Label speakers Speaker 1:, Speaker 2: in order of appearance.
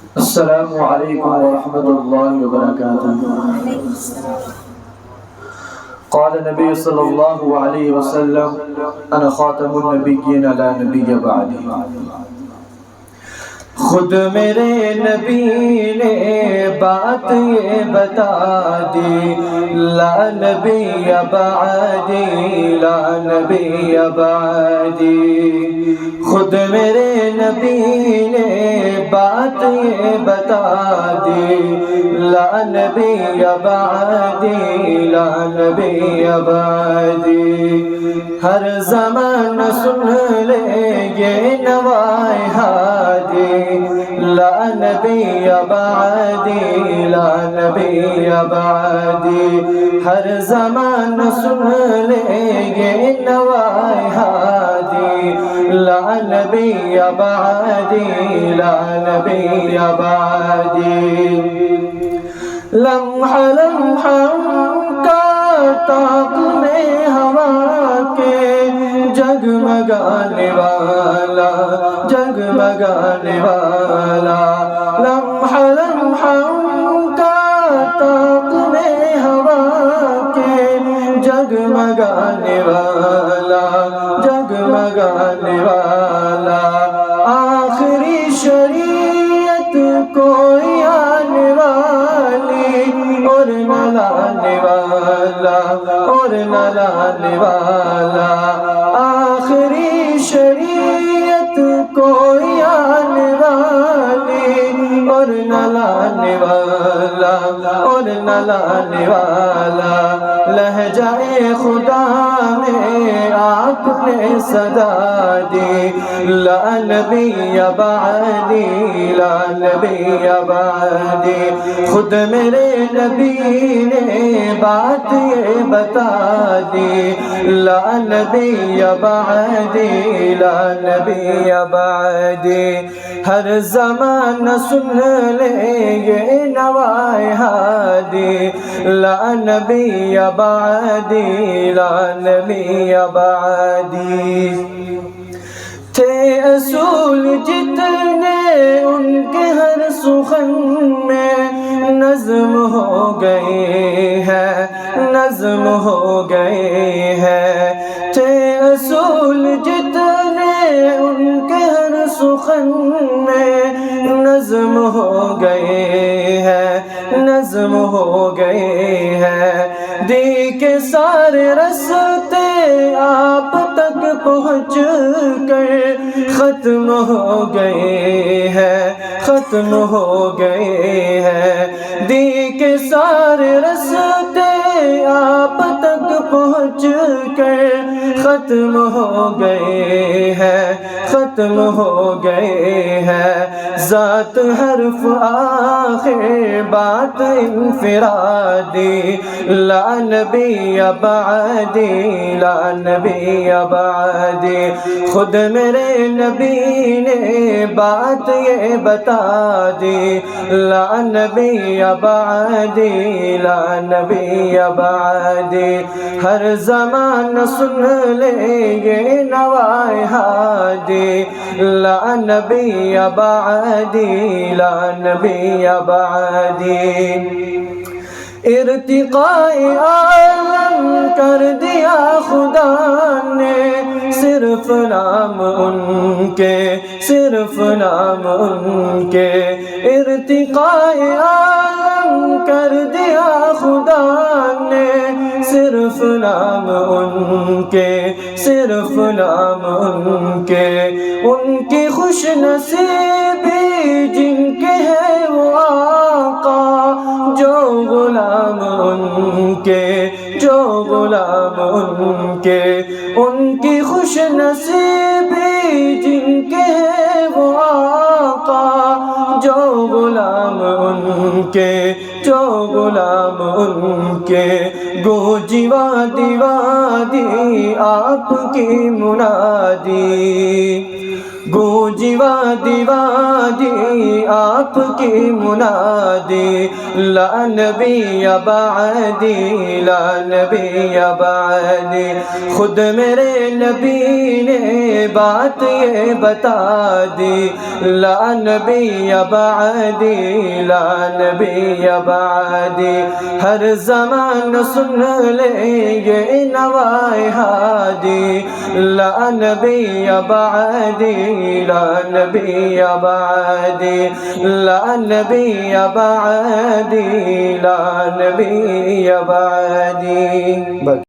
Speaker 1: السلام علیکم ورحمۃ اللہ وبرکاتہ۔ قال نبی صلی اللہ علیہ وسلم انا خاتم النبیین لا نبی بعدی۔ خود میرے نبی نے بات یہ بتا دی، لا نبی بعدی، لا نبی بعدی۔ خود میرے نبی نے بات یہ بتا دی، لا نبی بعدی، لا نبی بعدی۔ ہر زمان سن لے یہ نوائے ہادی، لا نبی بعدی، لا نبی بعدی۔ ہر زمان سن لے یہ نوائے ہادی، لا نبی بعدی، لا نبی بعدی۔ لمحہ لمحہ کا طاق میں ہوا کے جگمگانے والا، جگمگانے والا۔ لمحہ لمحہ کا طاق میں ہوا کے جگمگانے والا، جگمگانے والا۔ آخری شریعت کوئی آنے والی اور نہ لانے والا، اور نہ لانے والا۔ آخری شریعت کوئی آنے والی اور نہ لانے والا، اور نہ لانے والا۔ لہجہ خدا میں آپ نے صدا دی، لا نبی بعدی، لا نبی بعدی۔ خود میرے نبی نے بات یہ بتا دی، لا نبی بعدی، لا نبی بعدی۔ ہر زمان سن لے یہ نوائے ہادی، لا نبی بعدی، لا نبی بعدی۔ تھے اصول جتنے ان کے ہر سخن میں نظم ہو گئی ہے، نظم ہو گئی ہے۔ تھے اصول جتنے ان کے ہر سخن میں نظم ہو گئی ہے، نظم ہو گئی ہے۔ دی کے سارے رستے آپ تک پہنچ کر ختم ہو گئے ہیں، ختم ہو گئے ہیں۔ دی کے سارے رستے آپ تک پہنچ کر ختم ہو گئے ہیں، ختم ہو گئے ہیں۔ ذات حرف آخر بات انفرادی، لا نبی بعدی، لا نبی بعدی۔ خود میرے نبی نے بات یہ بتا دی، لا نبی بعدی، لا نبی بعدی۔ ہر زمان سن لے یہ نوائے ہادی، لا نبی بعدی، لا نبی بعدی۔ ارتقاء عالم کر دیا خدا نے، صرف نام ان کے، صرف نام ان کے۔ ارتقاء عالم کر دیا خدا نے، صرف نام ان کے، صرف نام ان کے۔ ان کی خوش نصیبی جن کے ہے وہ آقا، جو غلام ان کے، جو غلام ان کے۔ ان کی خوش نصیبی جن کے ہے وہ آقا، جو غلام ان کے، جو غلام ان کے۔ گونجی وادی وادی آپ کی منادی، گونجی وادی وادی آپ کی منادی، لا نبی بعدی لا نبی بعدی، خود میرے نبی نے بات یہ بتا دی، لا نبی بعدی لا نبی بعدی، ہر زمان سن لے یہ نوائے ہادی، لا نبی بعدی لا نبی بعدی لا نبی بعدی لا نبی بعدی۔